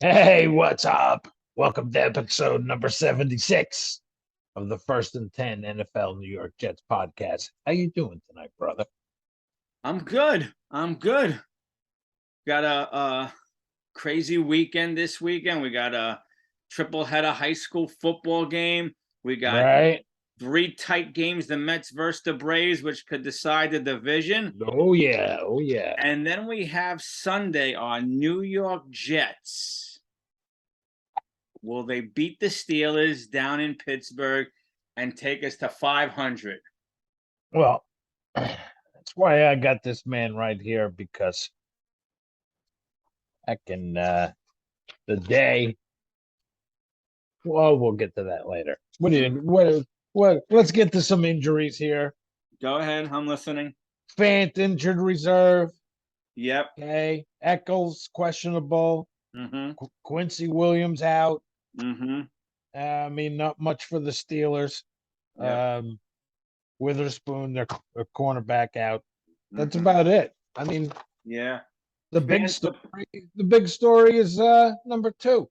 Hey, what's up? Welcome to episode number 76 of the First and 10 NFL New York Jets podcast. How you doing tonight, brother? I'm good. Got a crazy weekend this weekend. We got a triple header high school football game. We got Right? three tight games, the Mets versus the Braves, which could decide the division. Oh, yeah. Oh, yeah. And then we have Sunday, our New York Jets. Will they beat the Steelers down in Pittsburgh and take us to 500? Well, that's why I got this man right here because back in the day, well, we'll get to that later. Let's get to some injuries here. Go ahead. I'm listening. Fant injured reserve. Yep. Okay. Eccles questionable. Mm-hmm. Quincy Williams out. Mm-hmm. I mean, not much for the Steelers. Yep. Witherspoon, their cornerback out. That's Mm-hmm. about it. I mean, Yeah. the big story is number 2.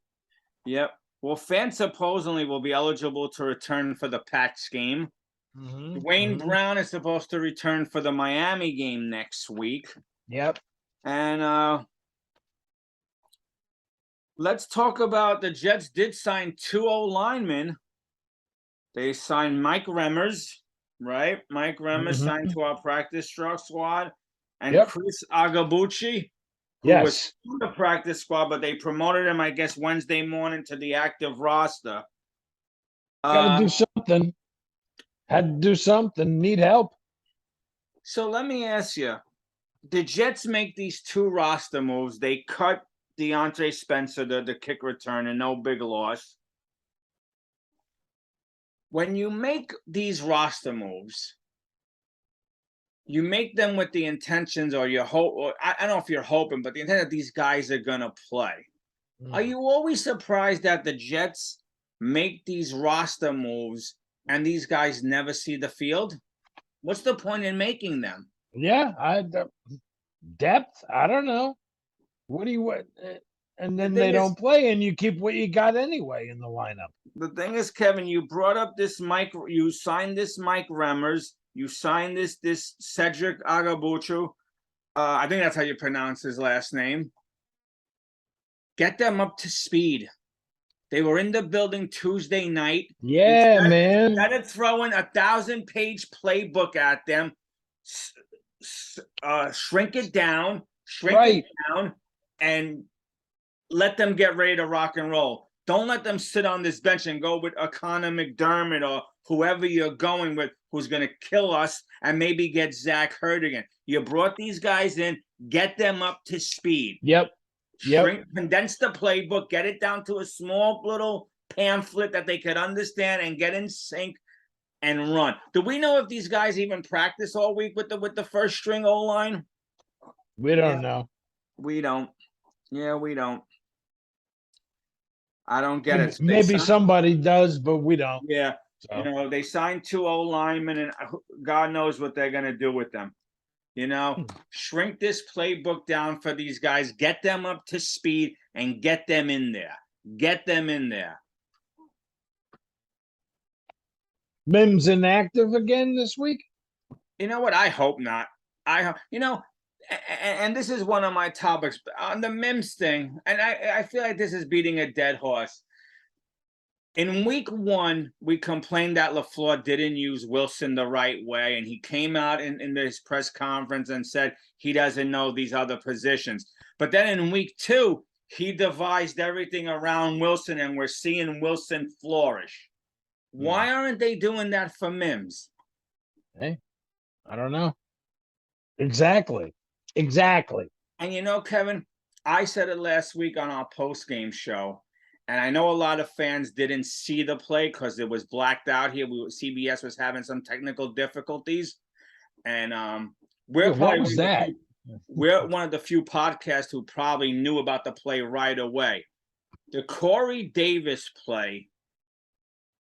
Yep. Well, Fant supposedly will be eligible to return for the Pats game. Dwayne Brown is supposed to return for the Miami game next week. Yep. And let's talk about the Jets did sign 2 linemen. They signed Mike Remmers, right? Mike Remmers signed to our practice squad. And Chris Agabuchi, who was on the practice squad, but they promoted him, I guess, Wednesday morning to the active roster. Got to do something. Had to do something. Need help. So let me ask you, the Jets make these 2 roster moves. They cut DeAndre Spencer, the kick return, and no big loss. When you make these roster moves, you make them with the intentions, or you hope, or I don't know if you're hoping, but the intent that these guys are going to play. Are you always surprised that the Jets make these roster moves and these guys never see the field? What's the point in making them? Yeah, depth. I don't know. What do you and then they don't play, and you keep what you got anyway in the lineup. The thing is, Kevin, you brought up this Mike. You signed this Mike Remmers. You signed this Cedric Agabuchu. I think that's how you pronounce his last name. Get them up to speed. They were in the building Tuesday night. Yeah, man. Instead of throwing 1,000-page playbook at them, shrink it down, and let them get ready to rock and roll. Don't let them sit on this bench and go with Connor McDermott or whoever you're going with who's going to kill us and maybe get Zach hurt again. You brought these guys in, get them up to speed. Yep. Condense the playbook, get it down to a small little pamphlet that they could understand and get in sync and run. Do we know if these guys even practice all week with the first string O-line? We don't know. We don't. Yeah, we don't. I don't get it. Maybe somebody does, but we don't. Yeah. So. They signed 2 linemen, and God knows what they're going to do with them. Shrink this playbook down for these guys, get them up to speed, and get them in there. Mims inactive again this week? You know what? I hope not. And this is one of my topics on the Mims thing, and I feel like this is beating a dead horse. In week 1, we complained that LaFleur didn't use Wilson the right way, and he came out in his press conference and said he doesn't know these other positions. But then in week 2, he devised everything around Wilson, and we're seeing Wilson flourish. Why aren't they doing that for Mims? Hey, I don't know. Exactly. And Kevin, I said it last week on our post-game show, and I know a lot of fans didn't see the play because it was blacked out here. CBS was having some technical difficulties, and we're one of the few podcasts who probably knew about the play right away. The Corey Davis play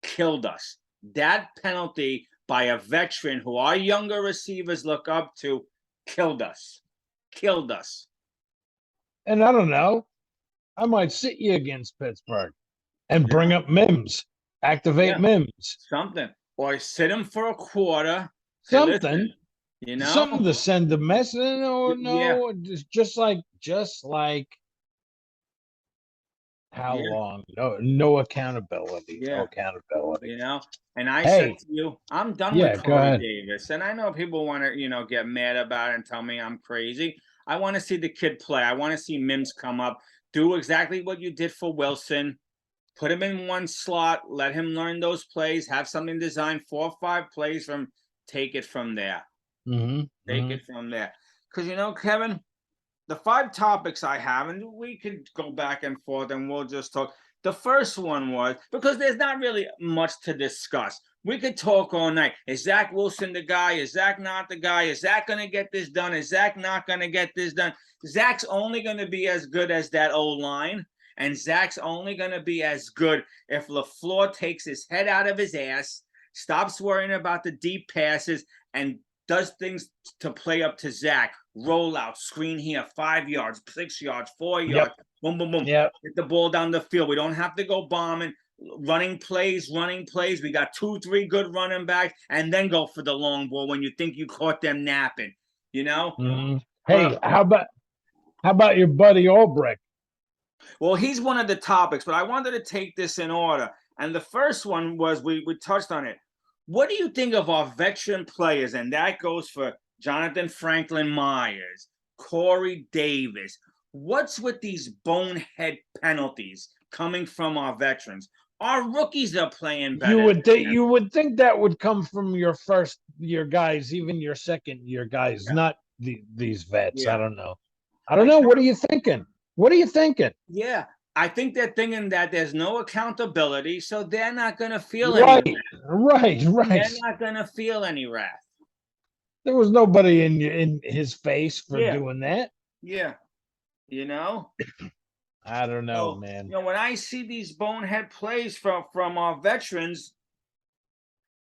killed us. That penalty by a veteran who our younger receivers look up to killed us. And I don't know, I might sit you against Pittsburgh and bring up Mims, activate Yeah, Mims, something. Or sit him for a quarter. Say, something, listen, you know? something to send a message. No, Yeah, no, just like how yeah, long? No accountability. No yeah. accountability. You know, and I said Hey, to you, I'm done with yeah, go Corey ahead. Davis. And I know people want to, get mad about it and tell me I'm crazy. I want to see the kid play. I want to see Mims come up, do exactly what you did for Wilson. Put him in one slot, let him learn those plays, have something designed, 4 or 5 plays from, take it from there. Mm-hmm, Take mm-hmm. it from there. Because, Kevin, the 5 topics I have, and we could go back and forth and we'll just talk. The first one was because there's not really much to discuss. We could talk all night. Is Zach Wilson the guy? Is Zach not the guy? Is Zach going to get this done? Is Zach not going to get this done? Zach's only going to be as good as that old line. And Zach's only going to be as good if LaFleur takes his head out of his ass, stops worrying about the deep passes, and does things to play up to Zach. Roll out, screen here, 5 yards, 6 yards, 4 yards, Yep, boom, boom, boom. yep. Get the ball down the field. We don't have to go bombing. Running plays. We got 2-3 good running backs, and then go for the long ball when you think you caught them napping. Mm-hmm. Hey, how about your buddy Ulbrich? Well, he's one of the topics, but I wanted to take this in order. And the first one was we touched on it. What do you think of our veteran players? And that goes for Jonathan Franklin Myers, Corey Davis. What's with these bonehead penalties coming from our veterans? Our rookies are playing better. You would think that would come from your first year guys, even your second year guys, not these vets. I Yeah. don't know. I don't know. What are you thinking? What are you thinking? Yeah. I think they're thinking that there's no accountability, so they're not going to feel any Right, wrath. right. They're not going to feel any wrath. There was nobody in his face for Yeah. doing that. Yeah. I don't know, So, man. when I see these bonehead plays from our veterans,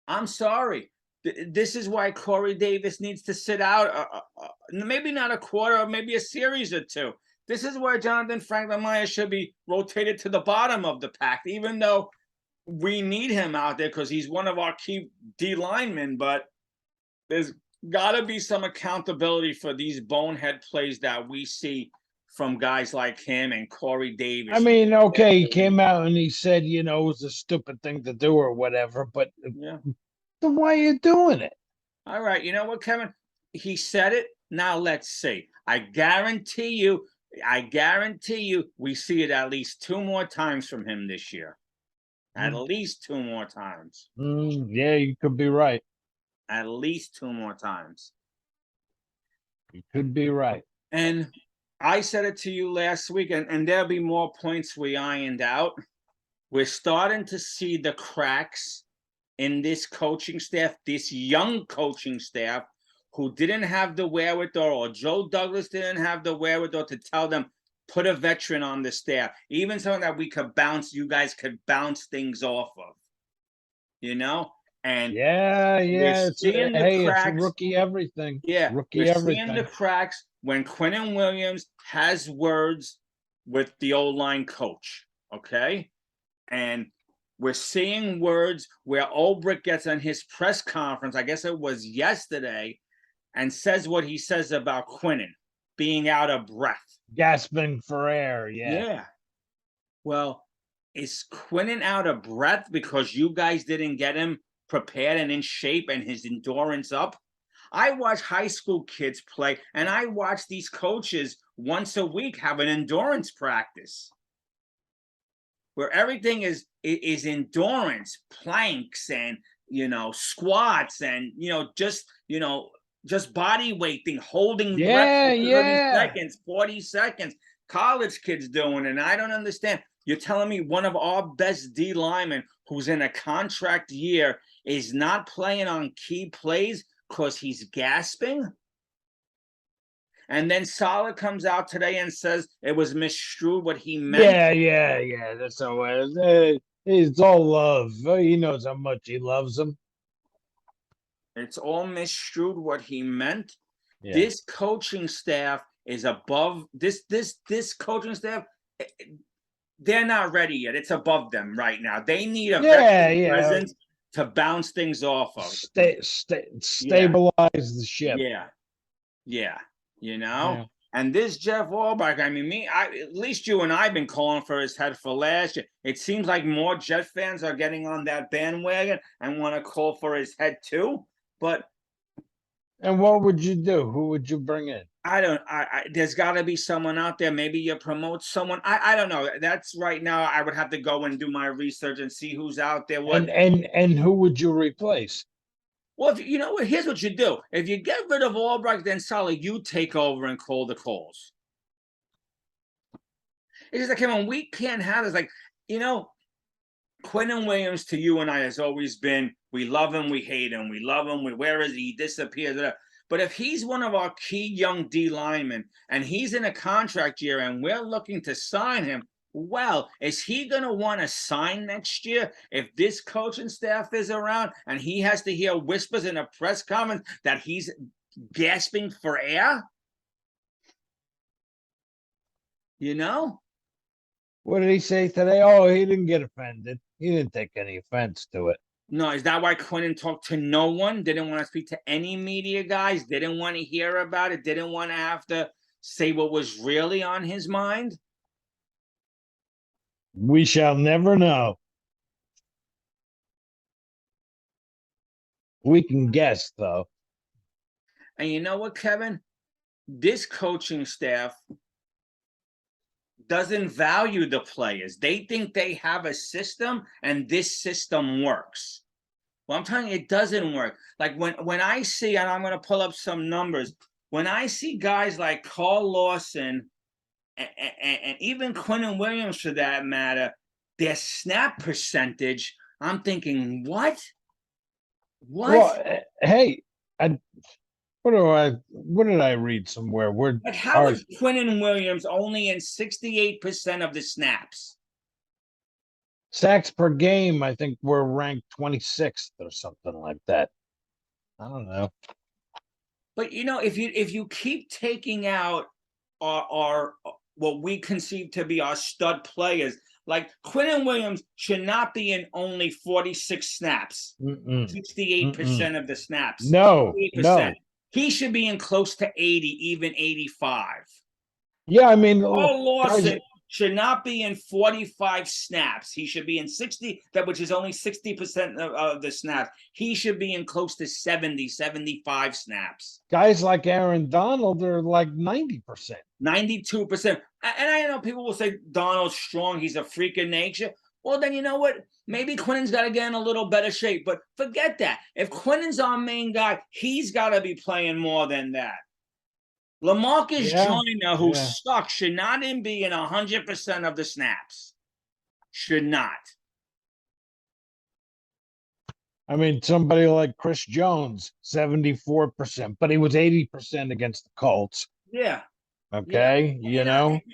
I'm sorry. This is why Corey Davis needs to sit out. Maybe not a quarter, or maybe a series or two. This is where Jonathan Franklin Myers should be rotated to the bottom of the pack, even though we need him out there because he's one of our key D linemen. But there's got to be some accountability for these bonehead plays that we see from guys like him and Corey Davis. I mean, okay, he came out and he said, it was a stupid thing to do or whatever, but Yeah. then why are you doing it? All right. You know what, Kevin? He said it. Now let's see. I guarantee you, we see it at least 2 more times from him this year. At least 2 more times. Yeah, you could be right. At least 2 more times. You could be right. And I said it to you last week, and there'll be more points we ironed out. We're starting to see the cracks in this coaching staff, this young coaching staff, who didn't have the wherewithal, or Joe Douglas didn't have the wherewithal to tell them, put a veteran on the staff, even something that you guys could bounce things off of, and Yeah, it's cracks. rookie everything. Yeah, Rookie we're seeing the everything. cracks when Quinnen Williams has words with the O-line coach, okay? And we're seeing words where Ulbrich gets on his press conference, I guess it was yesterday, and says what he says about Quinnen being out of breath. Gasping for air, yeah. Yeah. Well, is Quinnen out of breath because you guys didn't get him prepared and in shape and his endurance up? I watch high school kids play, and I watch these coaches once a week have an endurance practice where everything is endurance, planks, and squats, and just body weight thing, holding breath for 30 seconds, 40 seconds. College kids doing it, and I don't understand. You're telling me one of our best D linemen who's in a contract year is not playing on key plays because he's gasping? And then Salah comes out today and says it was misconstrued what he meant. Yeah. That's how it is. It's all love. He knows how much he loves him. It's all misconstrued what he meant. Yeah. This coaching staff is above this coaching staff. They're not ready yet. It's above them right now. They need a veteran presence to bounce things off of. Stabilize the ship. Yeah. And this Jeff Ulbrich, I mean, at least you and I have been calling for his head for last year. It seems like more Jet fans are getting on that bandwagon and want to call for his head too. And what would you do? Who would you bring in? There's got to be someone out there. Maybe you promote someone. I don't know. That's right now. I would have to go and do my research and see who's out there. And who would you replace? Well, you know what? Here's what you do. If you get rid of Ulbrich, then Salah, you take over and call the calls. It's just like, come on, we can't have this. Like, Quentin Williams to you and I has always been, we love him, we hate him, we love him, where is he? He disappears. But if he's one of our key young D linemen and he's in a contract year and we're looking to sign him, well, is he going to want to sign next year if this coaching staff is around and he has to hear whispers in a press conference that he's gasping for air? What did he say today? Oh, he didn't get offended. He didn't take any offense to it. No, is that why Quentin talked to no one? Didn't want to speak to any media guys? Didn't want to hear about it? Didn't want to have to say what was really on his mind? We shall never know. We can guess, though. And you know what, Kevin? This coaching staff doesn't value the players. They think they have a system and this system works. Well, I'm telling you, it doesn't work. Like when I see, and I'm going to pull up some numbers, when I see guys like Carl Lawson and even Quentin Williams, for that matter, their snap percentage, I'm thinking, what? Well, hey, what did I read somewhere? Like, how is Quentin Williams only in 68% of the snaps? Sacks per game, I think we're ranked 26th or something like that. I don't know. But if you keep taking out our what we conceive to be our stud players, like Quentin Williams should not be in only 46 snaps, 68% of the snaps. No. He should be in close to 80, even 85. Yeah, I mean, Paul Lawson should not be in 45 snaps. He should be in 60, which is only 60% of the snaps. He should be in close to 70, 75 snaps. Guys like Aaron Donald are like 90%. 92%. And I know people will say Donald's strong. He's a freak of nature. Well, then you know what? Maybe Quentin's got to get in a little better shape. But forget that. If Quentin's our main guy, he's got to be playing more than that. LaMarcus Joyner, who sucks, should not be in 100% of the snaps. Should not. I mean, somebody like Chris Jones, 74%, but he was 80% against the Colts. Yeah. Okay,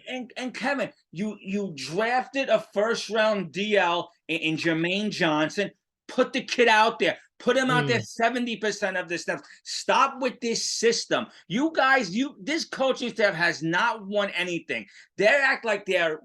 And Kevin, you drafted a first-round DL in Jermaine Johnson. Put the kid out there. Put him out there 70% of the stuff. Stop with this system. You guys, this coaching staff has not won anything. They act like they're,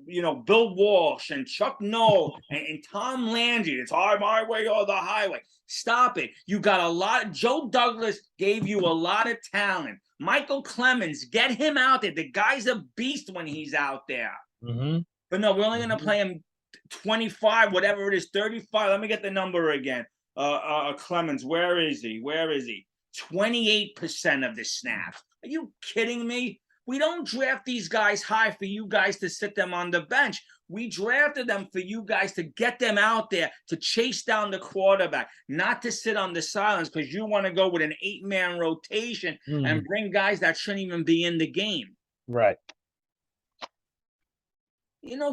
Bill Walsh and Chuck Noll and Tom Landry. It's my way or the highway. Stop it. You got a lot. Joe Douglas gave you a lot of talent. Michael Clemens, get him out there. The guy's a beast when he's out there. But no, we're only going to play him 25, whatever it is, 35. Let me get the number again. Clemens, where is he? 28% of the snaps. Are you kidding me? We don't draft these guys high for you guys to sit them on the bench. We drafted them for you guys to get them out there to chase down the quarterback, not to sit on the sidelines because you want to go with an 8-man rotation and bring guys that shouldn't even be in the game. Right.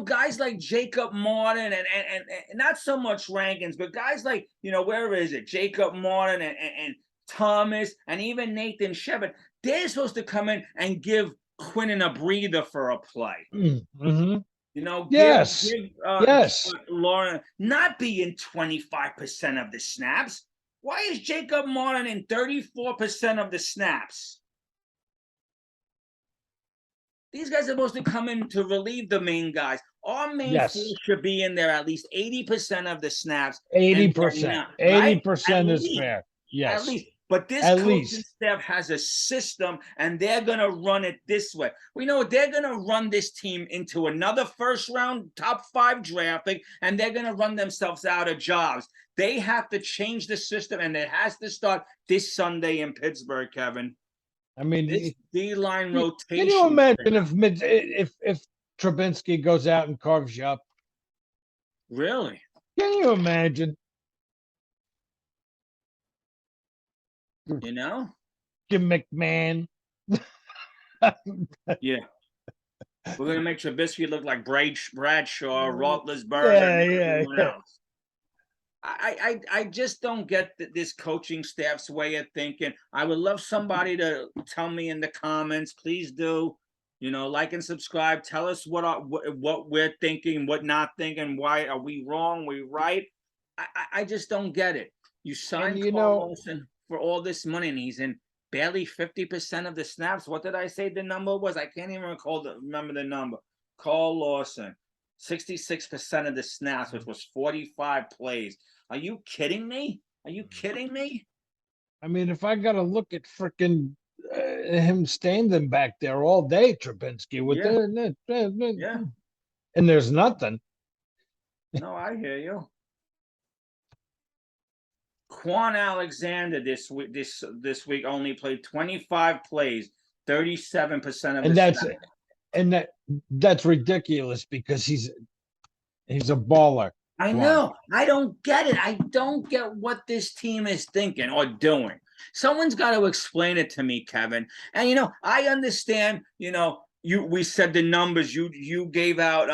Guys like Jacob Martin and not so much Rankins, but guys like, where is it? Jacob Martin and Thomas and even Nathan Shepard, they're supposed to come in and give Quentin a breather for a play. Yes. Lauren not be in 25% of the snaps. Why is Jacob Martin in 34% of the snaps? These guys are supposed to come in to relieve the main guys. Our main four Yes. should be in there at least 80% of the snaps, and they're 80%. not, right? At 80% is least, fair. at Yes. least. But this At coaching least. staff has a system, and they're going to run it this way. We know they're going to run this team into another first-round top 5 draft pick, and they're going to run themselves out of jobs. They have to change the system, and it has to start this Sunday in Pittsburgh, Kevin. I mean, This D-line can rotation. you imagine if Trubinsky goes out and carves you up? Really? Can you imagine? You know? Jim McMahon. Yeah. We're going to make Trubisky look like Bradshaw, Roethlisberger, Yeah, and yeah, everyone yeah. else. I just don't get this coaching staff's way of thinking. I would love somebody to tell me in the comments. Please do. You know, like and subscribe. Tell us what we're thinking, what not thinking. Why are we wrong? We right? I just don't get it. You signed Carl Lawson for all this money, and he's in barely 50% of the snaps. What did I say the number was? I can't even remember the number. Carl Lawson, 66% of the snaps, which was 45 plays. Are you kidding me? Are you kidding me? I mean, if I got to look at freaking him standing back there all day, Trubinsky, with Yeah. And there's nothing. No, I hear you. Quan Alexander this week only played 25 plays, 37% of and that's ridiculous because he's a baller. I know. I don't get it. I don't get what this team is thinking or doing. Someone's got to explain it to me, Kevin. And you know, I understand. You know, we said the numbers. You gave out.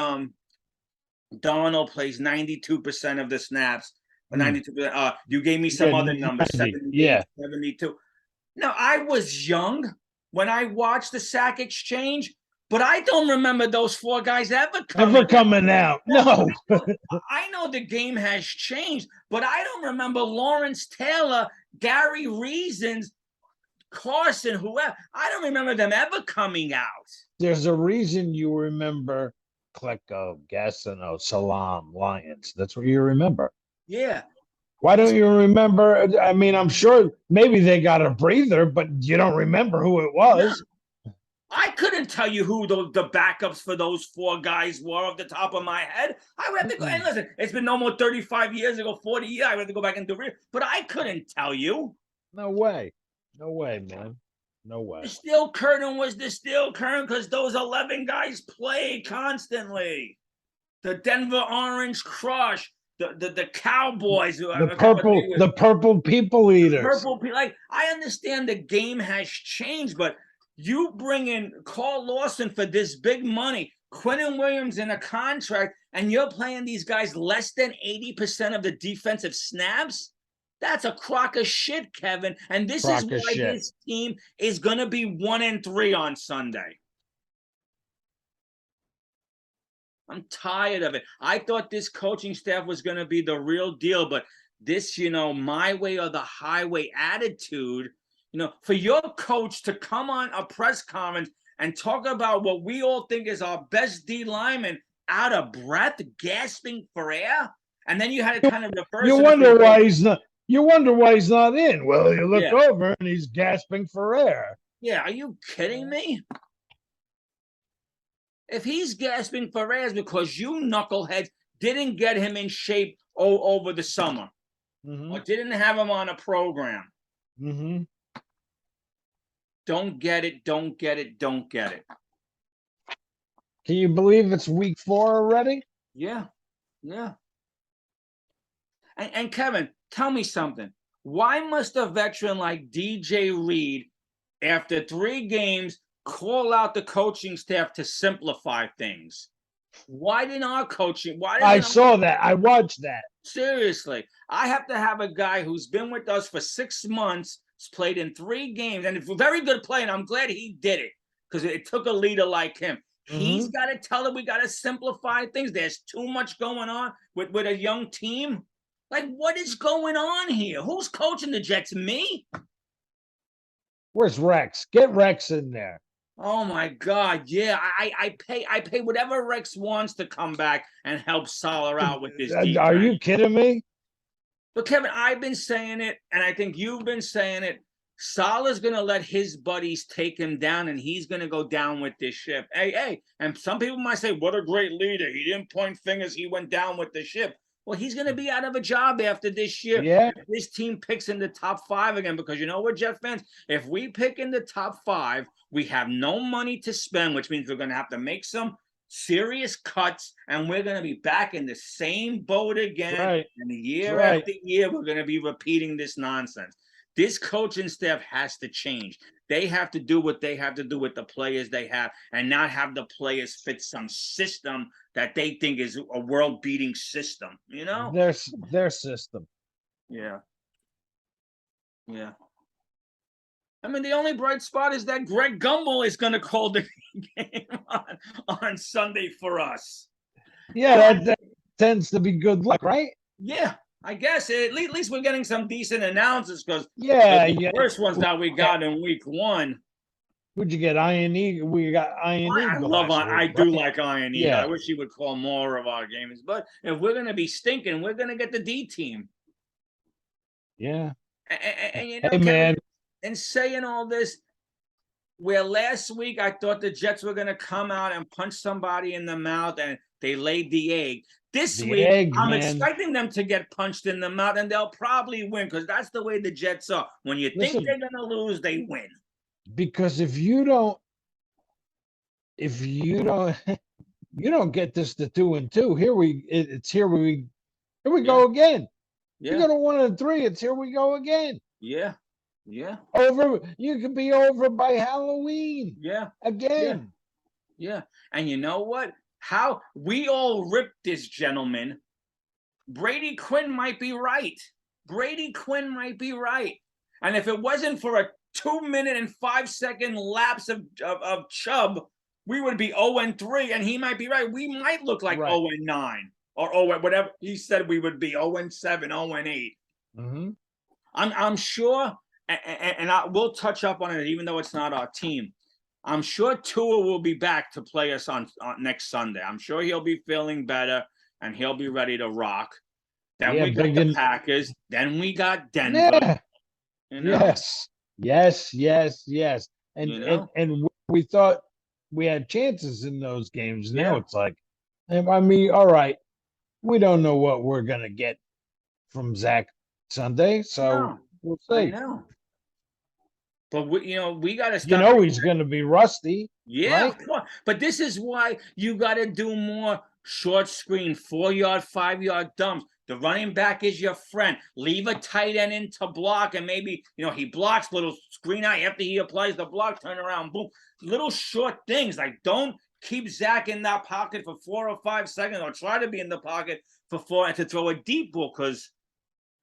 Darnold plays 92% of the snaps. 92%. You gave me some other numbers. 72. Now I was young when I watched the sack exchange. But I don't remember those 4 guys ever coming out. No. I know the game has changed, but I don't remember Lawrence Taylor, Gary Reasons, Carson, whoever. I don't remember them ever coming out. There's a reason you remember Klecko, Gassino, Salam, Lyons. That's what you remember. Yeah. Why don't you remember? I mean, I'm sure maybe they got a breather, but you don't remember who it was. No. I couldn't tell you who the backups for those 4 guys were off the top of my head. I would have to go, and listen, it's been no more 35 years ago, 40 years. I would have to go back and do it, but I couldn't tell you. No way. No way, man. No way. The steel curtain was the steel curtain because those 11 guys played constantly. The Denver Orange Crush, the Cowboys, the purple people eaters. Like, I understand the game has changed, but you bring in Carl Lawson for this big money, Quinnen Williams in a contract, and you're playing these guys less than 80% of the defensive snaps? That's a crock of shit, Kevin. And this is why this team is going to be 1-3 on Sunday. I'm tired of it. I thought this coaching staff was going to be the real deal, but this, you know, my way or the highway attitude, you know, for your coach to come on a press conference and talk about what we all think is our best D lineman out of breath, gasping for air, and then you had to kind of reverse. You wonder why he's not. You wonder why he's not in. Well, you look over and he's gasping for air. Yeah, are you kidding me? If he's gasping for air, it's because you knuckleheads didn't get him in shape over the summer, or didn't have him on a program. Don't get it. Don't get it. Don't get it. Can you believe it's week 4 already? Yeah. Yeah. And Kevin, tell me something. Why must a veteran like DJ Reed, after 3 games, call out the coaching staff to simplify things? Why didn't our coaching? I saw that. I watched that. Seriously. I have to have a guy who's been with us for 6 months, played in 3 games, and it's a very good play, and I'm glad he did it because it took a leader like him. He's got to tell them we got to simplify things. There's too much going on with a young team. Like, what is going on here? Who's coaching the Jets? Me? Where's Rex? Get Rex in there. Oh my God! Yeah, I pay whatever Rex wants to come back and help Salah out with this Are defense. you kidding me? But Kevin, I've been saying it, and I think you've been saying it. Salah's going to let his buddies take him down, and he's going to go down with this ship. Hey, and some people might say, what a great leader. He didn't point fingers. He went down with the ship. Well, he's going to be out of a job after this year. Yeah. If this team picks in the top 5 again, because you know what, Jet fans? If we pick in the top 5, we have no money to spend, which means we're going to have to make some serious cuts, and we're going to be back in the same boat again. Right. And year after year, we're going to be repeating this nonsense. This coaching staff has to change. They have to do what they have to do with the players they have, and not have the players fit some system that they think is a world-beating system. You know, their system. Yeah. I mean, the only bright spot is that Greg Gumbel is going to call the game on Sunday for us. Yeah, that tends to be good luck, right? Yeah, I guess at least we're getting some decent announcers, because the first ones that we got in week 1. Who'd you get? Iron Eagle. We got Iron Eagle. I do like Iron Eagle. Yeah. I wish he would call more of our games. But if we're going to be stinking, we're going to get the D team. Yeah. And you know, hey, man. And saying all this, where last week I thought the Jets were going to come out and punch somebody in the mouth, and they laid the egg. This week, I'm expecting them to get punched in the mouth, and they'll probably win, because that's the way the Jets are. When you think they're going to lose, they win. Because if you don't you don't get this to 2-2, here we go again. You go to 1-3, it's here we go again. Yeah. You could be over by Halloween. Yeah. Again. Yeah. And you know what? How we all ripped this gentleman. Brady Quinn might be right. And if it wasn't for a 2-minute and 5-second lapse of Chubb, we would be 0-3, and he might be right. We might look like 0-9 or whatever he said we would be, 0-7, 0-8. Mm-hmm. I'm sure, and we'll touch up on it, even though it's not our team. I'm sure Tua will be back to play us on next Sunday. I'm sure he'll be feeling better, and he'll be ready to rock. Then we got the Packers. Then we got Denver. Yeah. You know? Yes. And we thought we had chances in those games. Now it's like, I mean, all right, we don't know what we're gonna get from Zach Sunday, so we'll see. I know. But we got to stop. He's going to be rusty. Yeah, right? But this is why you got to do more short screen, 4-yard, 5-yard dumps. The running back is your friend. Leave a tight end in to block, and maybe he blocks, little screen out after he applies the block, turn around, boom. Little short things, like don't keep Zach in that pocket for 4 or 5 seconds, or try to be in the pocket for 4 and to throw a deep ball, because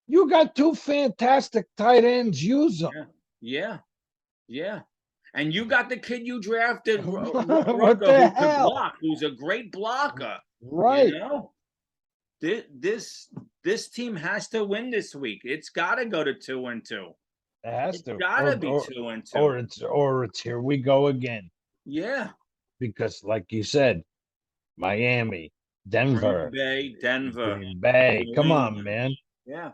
you got 2 fantastic tight ends. Use them. Yeah. And you got the kid you drafted, who's a great blocker. Right. This team has to win this week. It's got to go to 2-2. It has to. Got to be 2-2. Or it's here we go again. Yeah. Because, like you said, Miami, Denver, Green Bay. Come on, man. Yeah.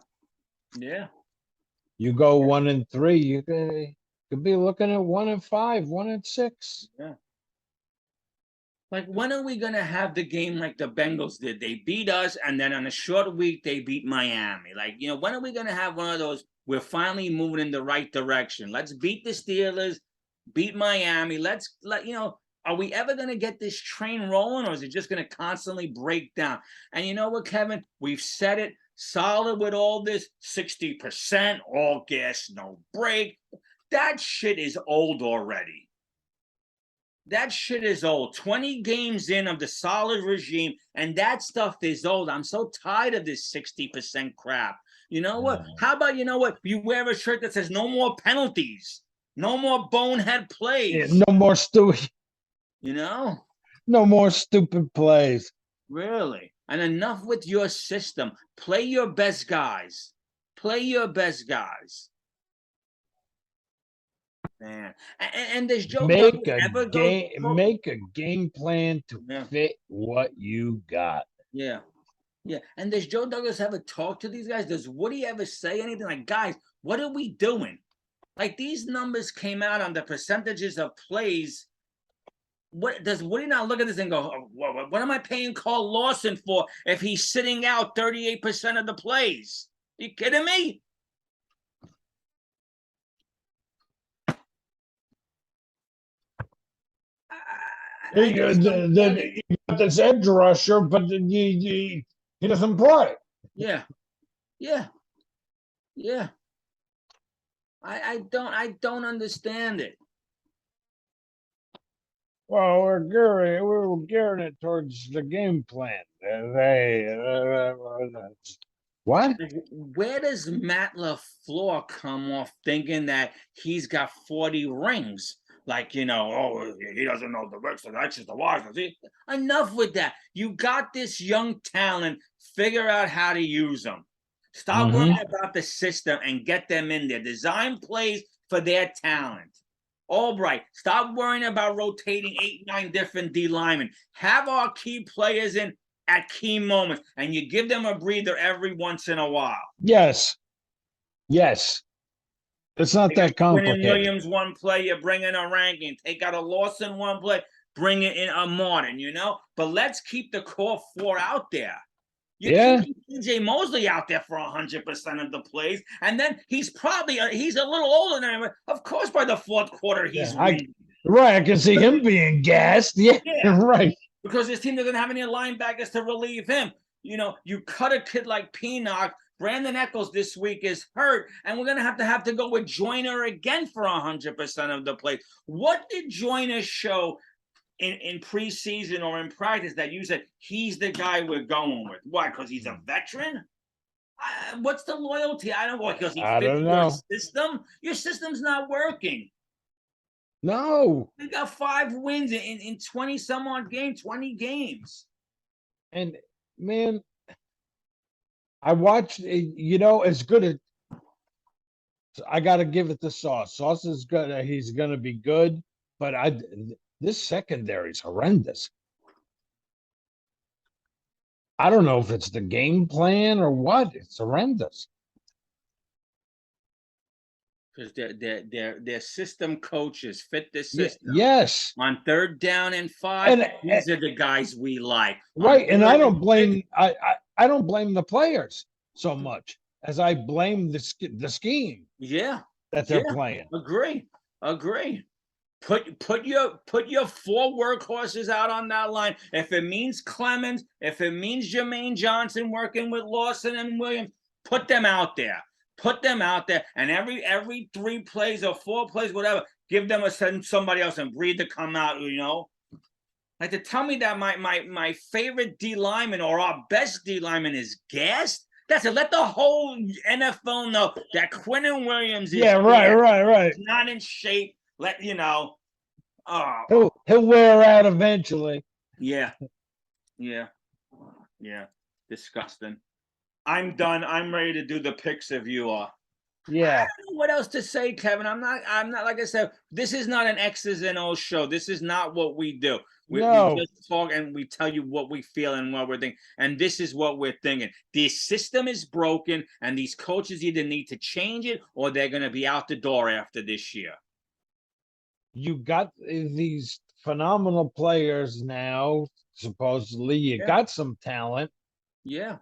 You go 1-3, you could be looking at 1-5, 1-6. Yeah. Like, when are we going to have the game like the Bengals did? They beat us, and then on a short week, they beat Miami. Like, when are we going to have one of those? We're finally moving in the right direction. Let's beat the Steelers, beat Miami. Are we ever going to get this train rolling, or is it just going to constantly break down? And you know what, Kevin? We've said it. Solid with all this 60%, all gas, no brake. That shit is old already. That shit is old. 20 games in of the solid regime, and that stuff is old. I'm so tired of this 60% crap. You know what? How about, you wear a shirt that says no more penalties, no more bonehead plays. Yeah, no more stupid. No more stupid plays. Really? And enough with your system. Play your best guys. Man. And does Joe Douglas ever go? Make a game plan to Yeah, fit what you got. yeah, yeah. And does Joe Douglas ever talk to these guys? Does Woody ever say anything like, guys, what are we doing? Like these numbers came out on the percentages of plays. What does Woody not look at this and go, oh, what am I paying Carl Lawson for if he's sitting out 38% of the plays? You kidding me? I just don't get it. You got this edge rusher, but he doesn't play. Yeah, yeah, yeah. I don't understand it. Well, we're gearing it towards the game plan. What? Where does Matt LaFleur come off thinking that he's got 40 rings? Like, oh, he doesn't know the works, so that's just the wise. Enough with that. You got this young talent, figure out how to use them. Stop worrying about the system and get them in there. Design plays for their talent. Ulbrich, stop worrying about rotating 8, 9 different D linemen. Have our key players in at key moments, and you give them a breather every once in a while. Yes. It's not that complicated. Williams one play, you bring in a ranking. Take out a Lawson one play, bring it in a Martin, But let's keep the core 4 out there. You keep TJ Mosley out there for 100% of the plays, and then he's a little older than him. Of course, by the fourth quarter, he's winning. I can see him being gassed. Yeah, right. Because his team doesn't have any linebackers to relieve him. You cut a kid like Peanut. Brandon Echols this week is hurt, and we're going to have to go with Joyner again for 100% of the plays. What did Joyner show in preseason or in practice that you said he's the guy we're going with? Why? Because he's a veteran? What's the loyalty? I don't know. Because he fits your system? Your system's not working. No. We got 5 wins in 20-some-odd games, 20 games. And, man, I watched, as good as I got to give it to Sauce. Sauce is good. He's going to be good, but this secondary is horrendous. I don't know if it's the game plan or what. It's horrendous. Because their system coaches fit the system. Yes. On 3rd down and 5, these are the guys we like. Right, and I don't blame I don't blame the players so much as I blame the scheme. Yeah, that they're playing. Agree. Put your 4 workhorses out on that line. If it means Clemens, if it means Jermaine Johnson working with Lawson and Williams, put them out there. And every 3 plays or 4 plays, whatever, give them somebody else and breathe to come out. Like to tell me that my favorite D lineman or our best D lineman is gassed. That's it. Let the whole NFL know that Quinnen Williams is right. not in shape. He'll wear out eventually. Yeah. Disgusting. I'm done. I'm ready to do the picks if you are. Yeah. I don't know what else to say, Kevin. I'm not like I said, this is not an X's and O's show. This is not what we do. We just talk and we tell you what we feel and what we're thinking. And this is what we're thinking. This system is broken, and these coaches either need to change it or they're going to be out the door after this year. You got these phenomenal players now, supposedly. You got some talent. Yeah.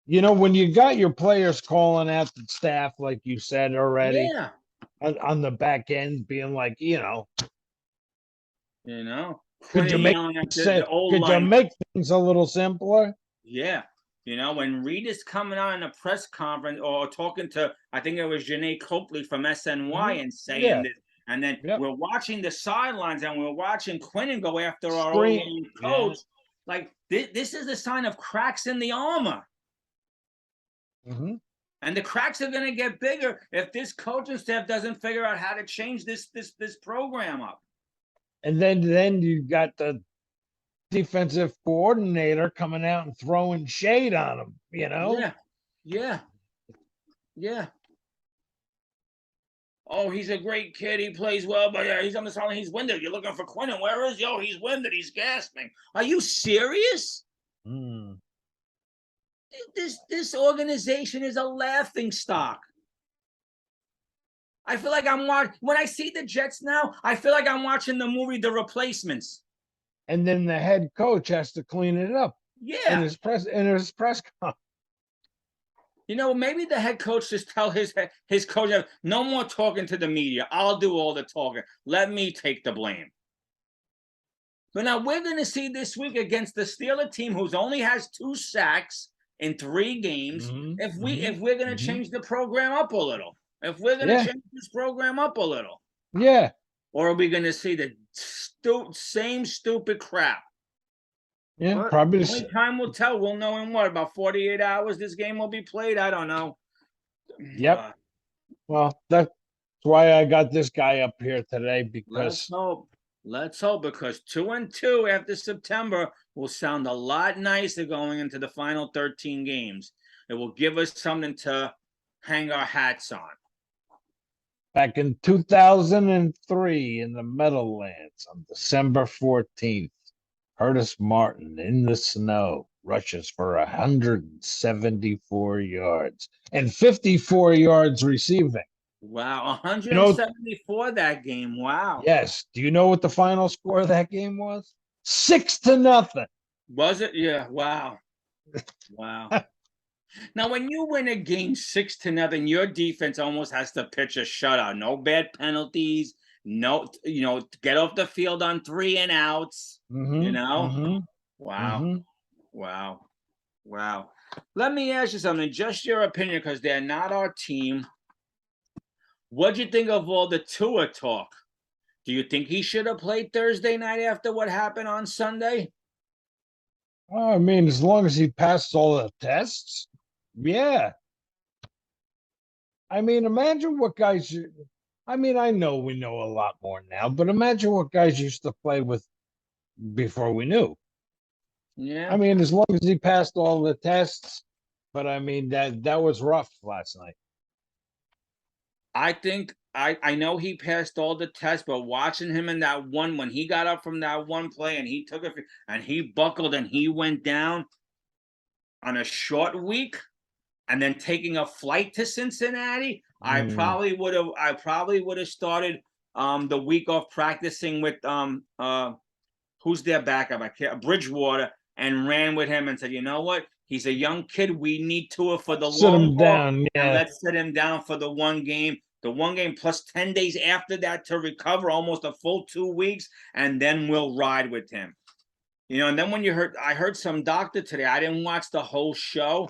When you got your players calling out the staff, like you said already, on the back end, being like, could you make things a little simpler? Yeah. When Reed is coming on in a press conference or talking to, I think it was Janae Copley from SNY and saying this, and then we're watching the sidelines and we're watching Quinnen go after our own coach. Like, this is a sign of cracks in the armor. And the cracks are going to get bigger if this coaching staff doesn't figure out how to change this program up. And then you got the defensive coordinator coming out and throwing shade on him, Yeah. Oh, he's a great kid. He plays well, but yeah, he's on the sideline. He's winded. You're looking for Quinton. Where is he? Oh, he's winded. He's gasping. Are you serious? Mm. This organization is a laughing stock. I feel like I'm watching. When I see the Jets now, I feel like I'm watching the movie The Replacements. And then the head coach has to clean it up in Yeah. his press conference. Maybe the head coach just tell his coach, no more talking to the media. I'll do all the talking. Let me take the blame. But now we're going to see this week against the Steelers team, who's only has 2 sacks in 3 games. If we're going to change the program up a little, if we're going to change this program up a little, or are we going to see the same stupid crap? Yeah, But probably. Only time will tell. We'll know in about 48 hours this game will be played. I don't know. Yep. Well, that's why I got this guy up here today, because Let's hope, because 2-2 after September will sound a lot nicer going into the final 13 games. It will give us something to hang our hats on. Back in 2003 in the Meadowlands on December 14th, Curtis Martin in the snow rushes for 174 yards and 54 yards receiving. Wow, 174 that game. Wow. Yes. Do you know what the final score of that game was? 6-0. Was it? Yeah. Wow. Wow. Now, when you win a game 6-0, your defense almost has to pitch a shutout. No bad penalties. No, get off the field on 3 and outs. Wow. Wow. Let me ask you something, just your opinion, because they're not our team. What'd you think of all the Tua talk? Do you think he should have played Thursday night after what happened on Sunday? I mean, as long as he passed all the tests, yeah. I mean, imagine what guys. I mean, I know we know a lot more now, but imagine what guys used to play with before we knew. Yeah. I mean, as long as he passed all the tests, but I mean that was rough last night. I think I know he passed all the tests, but watching him in that one, when he got up from that one play and he took it and he buckled and he went down on a short week, and then taking a flight to Cincinnati, I probably would have started the week off practicing with who's their backup? I can't, Bridgewater, and ran with him and said, you know what? He's a young kid. We need Tua for the long haul, and let's sit him down for the one game. The one game plus 10 days after that to recover, almost a full 2 weeks, and then we'll ride with him. And then when I heard some doctor today. I didn't watch the whole show.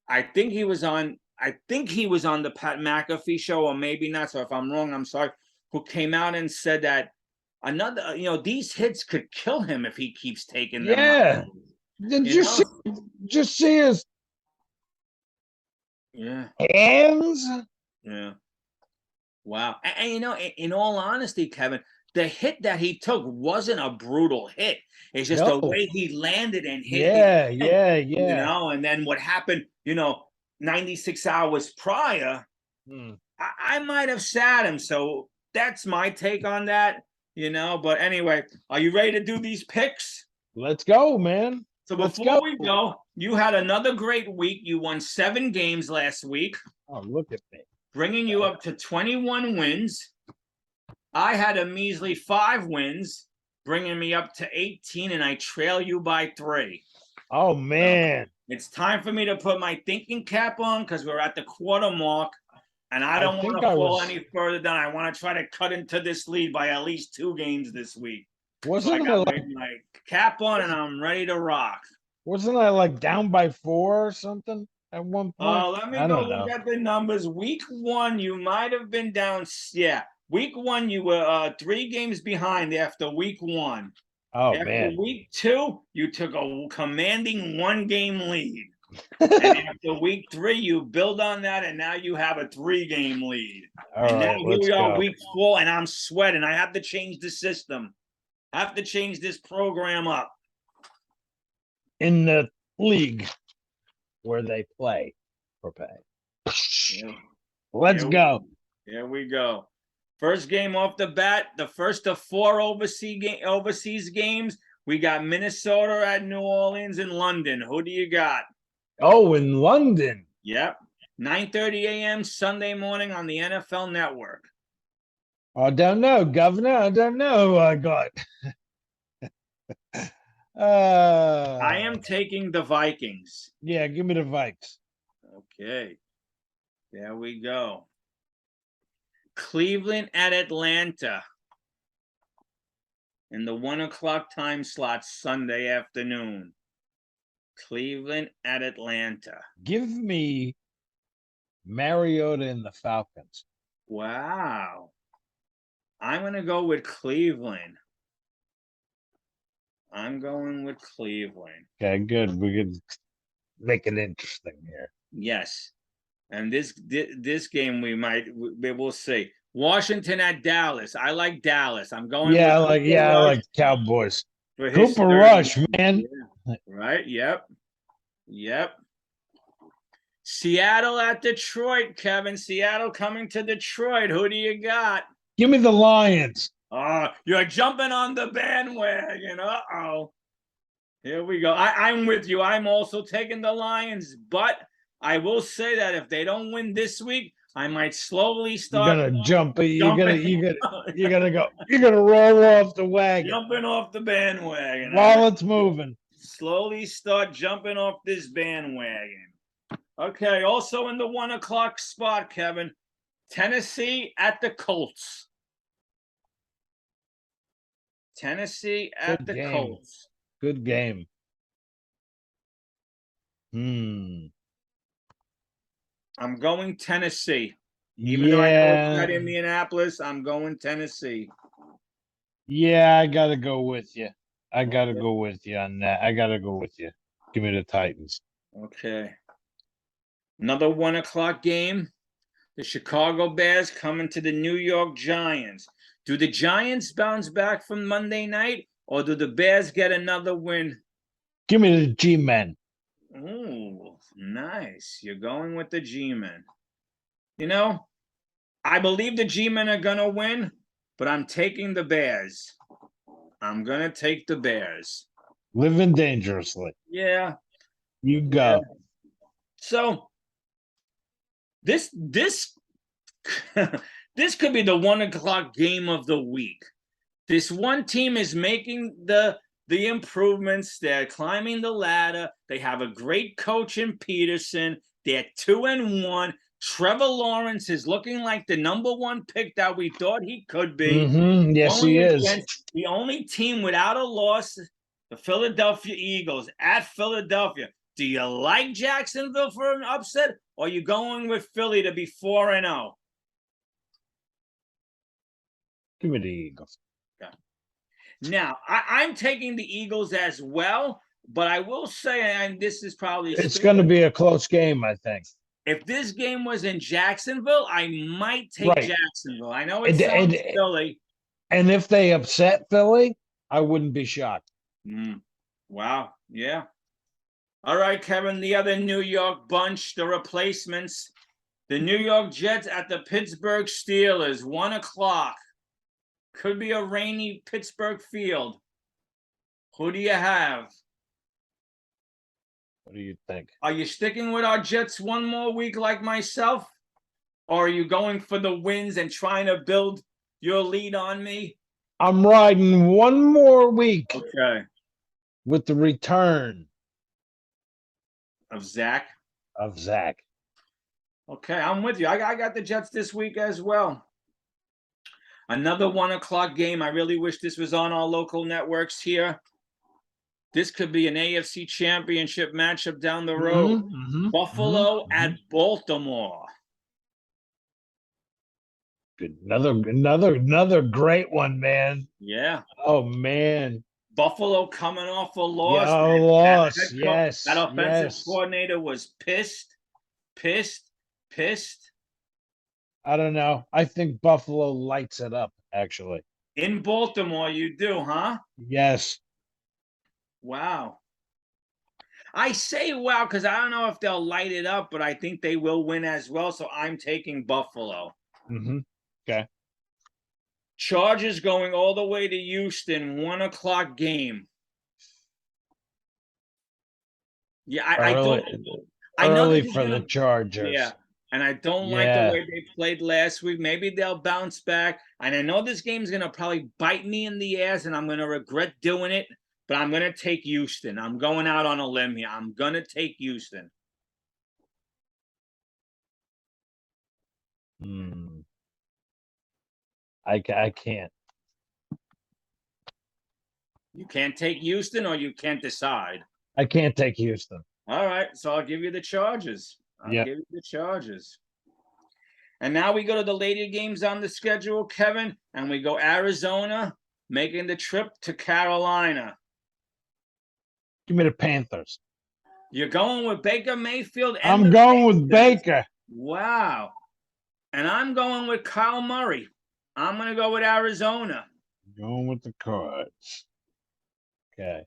I think he was on the Pat McAfee show, or maybe not. So if I'm wrong, I'm sorry. Who came out and said that these hits could kill him if he keeps taking them. Yeah. Did you see his hands? Yeah. Wow. And in all honesty, Kevin, the hit that he took wasn't a brutal hit. It's just the way he landed and hit. Yeah. And then what happened, 96 hours prior, I might have sat him. So that's my take on that, But anyway, are you ready to do these picks? Let's go, man. So before we go, you had another great week. You won 7 games last week. Oh, look at me. Bringing you up to 21 wins. I had a measly 5 wins, bringing me up to 18, and I trail you by 3. Oh, man. So it's time for me to put my thinking cap on, because we're at the quarter mark, and I don't want to fall any further down. I want to try to cut into this lead by at least 2 games this week. So I got my cap on, and I'm ready to rock. Wasn't I like down by 4 or something at one point? Let me go look at the numbers. Week 1, you might have been down. Yeah. Week 1, you were 3 games behind after week 1. Oh, after man. Week 2, you took a commanding 1-game lead. And after week 3, you build on that, and now you have a 3-game lead. Now here we are, week 4, and I'm sweating. I have to change the system. I have to change this program up. In the league where they play for pay. Let's go. Here we go. First game off the bat, the first of 4 overseas games. We got Minnesota at New Orleans and London. Who do you got? Oh, in London. Yep. 9:30 a.m. Sunday morning on the NFL Network. I don't know, Governor. I don't know who I got. I am taking the Vikings. Yeah, give me the Vikes. Okay. There we go. Cleveland at Atlanta in the 1 o'clock time slot Sunday afternoon. Cleveland at Atlanta. Give me Mariota and the Falcons. Wow. I'm going to go with Cleveland. I'm going with Cleveland. Okay, good. We could make it interesting here. Yes. And this game we'll see. Washington at Dallas. I like Dallas. I'm going I with like Cowboys. for Cooper Rush, man. Yeah. Right? Yep. Seattle at Detroit, Kevin. Seattle coming to Detroit. Who do you got? Give me the Lions. Oh, you're jumping on the bandwagon. Uh-oh. Here we go. I'm with you. I'm also taking the Lions, but I will say that if they don't win this week, I might slowly start. You're gonna jump. You're gonna go. You're gonna roll off the wagon. Jumping off the bandwagon. While it's moving. Slowly start jumping off this bandwagon. Okay. Also in the 1 o'clock spot, Kevin. Tennessee at the Colts. Tennessee at the Colts. Good game. I'm going Tennessee. Even though I know it's not Indianapolis, I'm going Tennessee. Yeah, I gotta go with you. I gotta go with you on that. I gotta go with you. Give me the Titans. Okay. Another 1 o'clock game. The Chicago Bears coming to the New York Giants. Do the Giants bounce back from Monday night, or do the Bears get another win? Give me the G-Men. Ooh, nice. You're going with the G-Men. You know, I believe the G-Men are going to win, but I'm taking the Bears. I'm going to take the Bears. Living dangerously. Yeah. You go. Yeah. So, this this could be the 1 o'clock game of the week. This one team is making the improvements. They're climbing the ladder. They have a great coach in Peterson. They're 2-1. Trevor Lawrence is looking like the #1 pick that we thought he could be. Yes, he is. The only team without a loss, the Philadelphia Eagles at Philadelphia. Do you like Jacksonville for an upset, or are you going with Philly to be 4-0? Give me the Eagles. Okay. Now, I'm taking the Eagles as well, but I will say, and this is probably... It's going to be a close game, I think. If this game was in Jacksonville, I might take Jacksonville. I know it's Philly. And if they upset Philly, I wouldn't be shocked. Wow. Yeah. All right, Kevin, the other New York bunch, the replacements. The New York Jets at the Pittsburgh Steelers, 1 o'clock. Could be a rainy Pittsburgh field. Who do you have? What do you think? Are you sticking with our Jets one more week like myself? Or are you going for the wins and trying to build your lead on me? I'm riding one more week. Okay. With the return. Of Zach? Of Zach. Okay, I'm with you. I got the Jets this week as well. Another 1 o'clock game. I really wish this was on our local networks here. This could be an AFC championship matchup down the road. Buffalo at Baltimore. Good. Another great one, man. Yeah. Oh, man. Buffalo coming off a loss. Yeah, a loss. Yes. That offensive coordinator was pissed. I don't know. I think Buffalo lights it up, actually. In Baltimore, you do, huh? Yes. Wow. I say wow because I don't know if they'll light it up, but I think they will win as well. So I'm taking Buffalo. Okay. Chargers going all the way to Houston, 1:00 game. Yeah, I don't. I know Early this is for the gonna. Chargers. Yeah, and I don't like the Yeah. way they played last week. Maybe they'll bounce back. And I know this game's gonna probably bite me in the ass, and I'm gonna regret doing it. But I'm gonna take Houston. I'm going out on a limb here. I'm gonna take Houston. I can't. You can't take Houston, or you can't decide. I can't take Houston. All right, so I'll give you the Chargers. I'll Yep. give you the Chargers. And now we go to the later games on the schedule, Kevin, and we go Arizona, making the trip to Carolina. Give me the Panthers. You're going with Baker Mayfield. I'm going with Baker. Wow. And I'm going with Kyle Murray. I'm going to go with Arizona. Going with the Cards. Okay.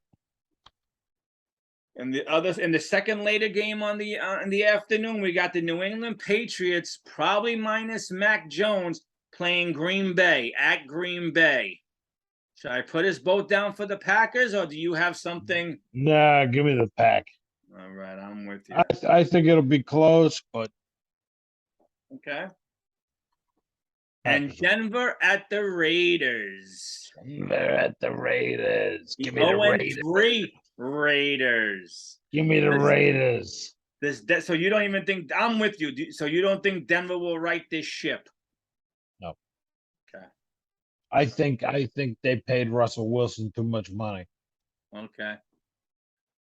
And in the second later game on the in the afternoon, we got the New England Patriots, probably minus Mac Jones, playing Green Bay at Green Bay. Should I put us both down for the Packers, or do you have something? Nah, give me the Pack. All right, I'm with you. I think it'll be close, but okay. And Denver at the Raiders. They're at the Raiders. Give me the 0-3 Raiders. Give me the Raiders. So you don't even think I'm with you. So you don't think Denver will right this ship? No. Okay. I think they paid Russell Wilson too much money. Okay.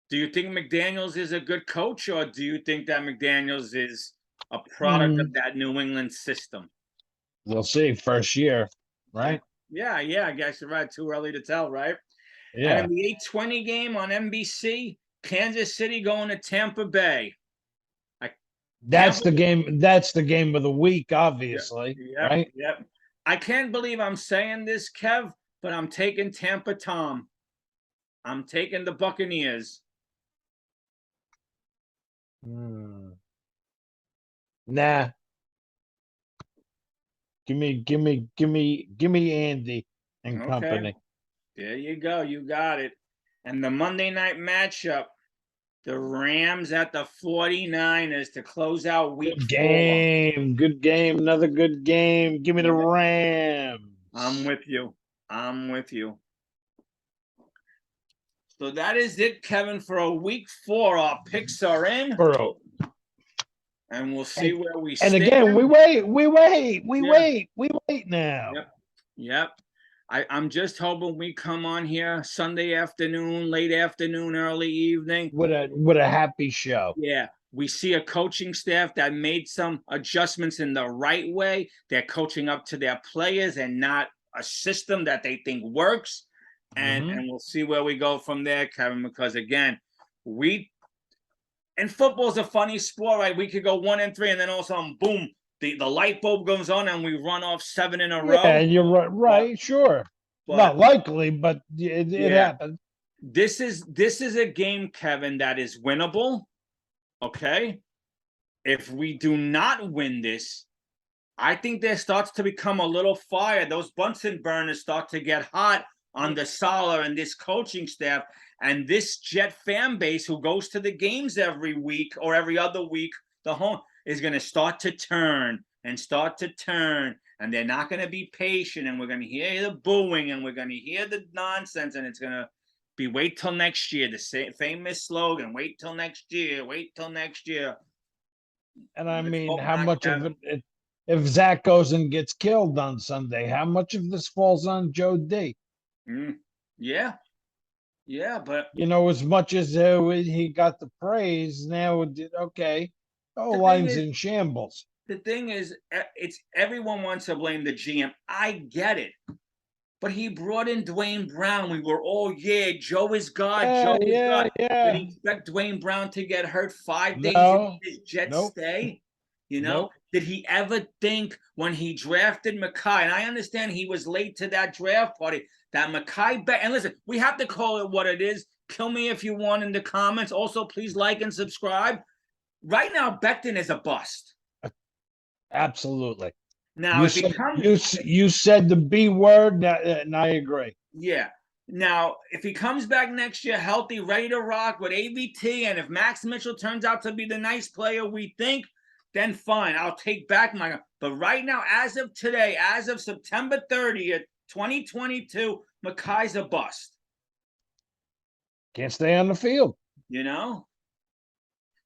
Do you think McDaniels is a good coach, or do you think that McDaniels is a product of that New England system? We'll see. First year, right? Yeah. I guess you're right. Too early to tell, right? Yeah. And in the 8:20 game on NBC, Kansas City going to Tampa Bay. That's the game. That's the game of the week, obviously. Yep, right? Yep. I can't believe I'm saying this, Kev, but I'm taking Tampa Tom. I'm taking the Buccaneers. Nah. Give me Andy and company. There you go. You got it. And the Monday night matchup, the Rams at the 49ers to close out week 4. Good game. Another good game. Give me the Rams. I'm with you. So that is it, Kevin, for a week 4. Our picks are in. And we'll see where we stand. And again, we wait now. Yep. I'm just hoping we come on here Sunday afternoon, late afternoon, early evening. With a happy show. Yeah. We see a coaching staff that made some adjustments in the right way. They're coaching up to their players and not a system that they think works. And we'll see where we go from there, Kevin, because again, and football's a funny sport, right? We could go 1-3, and then all of a sudden, boom, the light bulb goes on, and we run off 7 in a row. Yeah, and you're right, sure. Not likely, but it happens. This is a game, Kevin, that is winnable. Okay, if we do not win this, I think there starts to become a little fire. Those Bunsen burners start to get hot on the Salah and this coaching staff. And this Jet fan base who goes to the games every week or every other week, the home is going to start to turn. And they're not going to be patient. And we're going to hear the booing and we're going to hear the nonsense. And it's going to be wait till next year. The famous slogan, wait till next year. And I mean, how much of it, if Zach goes and gets killed on Sunday, how much of this falls on Joe D? Yeah, but as much as he got the praise, now the whole line's in shambles. The thing is, it's everyone wants to blame the GM. I get it, but he brought in Dwayne Brown. We were all Joe is God. God. Yeah. Did he expect Dwayne Brown to get hurt 5 days into his Jets stay? Did he ever think when he drafted Mekhi, and I understand he was late to that draft party, that Mekhi and listen, we have to call it what it is. Kill me if you want in the comments. Also, please like and subscribe. Right now, Becton is a bust. Absolutely. Now, You if he said comes, you said the B word, and I agree. yeah. Now, if he comes back next year healthy, ready to rock with AVT, and if Max Mitchell turns out to be the nice player we think, then fine. I'll take back my. But right now, as of today, as of September 30th, 2022, Makai's a bust. Can't stay on the field. You know?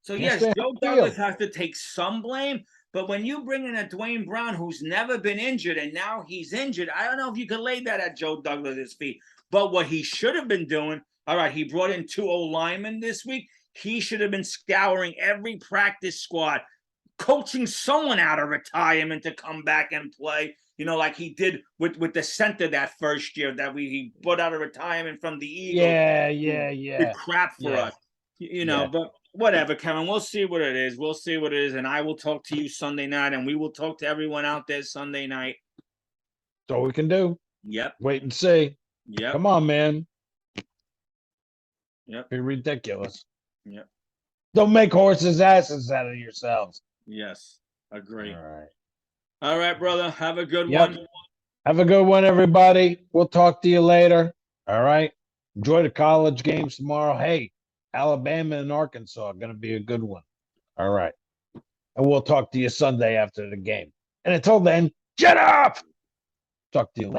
So, Can't yes, stay on Joe the Douglas field. has to take some blame. But when you bring in a Dwayne Brown who's never been injured and now he's injured, I don't know if you can lay that at Joe Douglas's feet. But what he should have been doing, all right, he brought in 2 linemen this week. He should have been scouring every practice squad, coaching someone out of retirement to come back and play. You know, like he did with the center that first year that he put out of retirement from the Eagles. Did crap for us, you know. Yeah. But whatever, Kevin. We'll see what it is. We'll see what it is, and I will talk to you Sunday night, and we will talk to everyone out there Sunday night. That's all we can do. Yep. Wait and see. Yep. Come on, man. Yep. Be ridiculous. Yep. Don't make horses asses out of yourselves. Yes. Agree. All right. All right, brother. Have a good one. Have a good one, everybody. We'll talk to you later. All right. Enjoy the college games tomorrow. Hey, Alabama and Arkansas are going to be a good one. All right. And we'll talk to you Sunday after the game. And until then, shut up. Talk to you later.